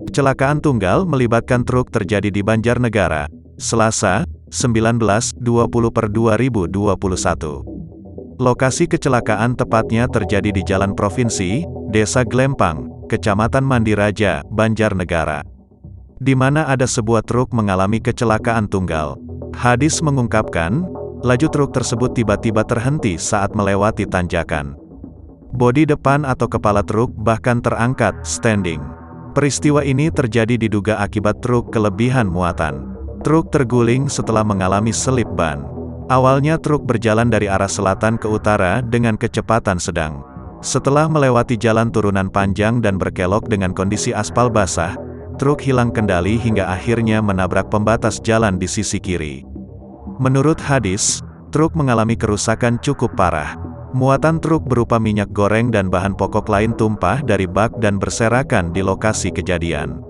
Kecelakaan tunggal melibatkan truk terjadi di Banjarnegara, Selasa, 19/20/2021. Lokasi kecelakaan tepatnya terjadi di Jalan Provinsi, Desa Glempang, Kecamatan Mandiraja, Banjarnegara, di mana ada sebuah truk mengalami kecelakaan tunggal. Hadis mengungkapkan, laju truk tersebut tiba-tiba terhenti saat melewati tanjakan. Bodi depan atau kepala truk bahkan terangkat, standing. Peristiwa ini terjadi diduga akibat truk kelebihan muatan. Truk terguling setelah mengalami selip ban. Awalnya truk berjalan dari arah selatan ke utara dengan kecepatan sedang. Setelah melewati jalan turunan panjang dan berkelok dengan kondisi aspal basah, truk hilang kendali hingga akhirnya menabrak pembatas jalan di sisi kiri. Menurut hadis, truk mengalami kerusakan cukup parah. Muatan truk berupa minyak goreng dan bahan pokok lain tumpah dari bak dan berserakan di lokasi kejadian.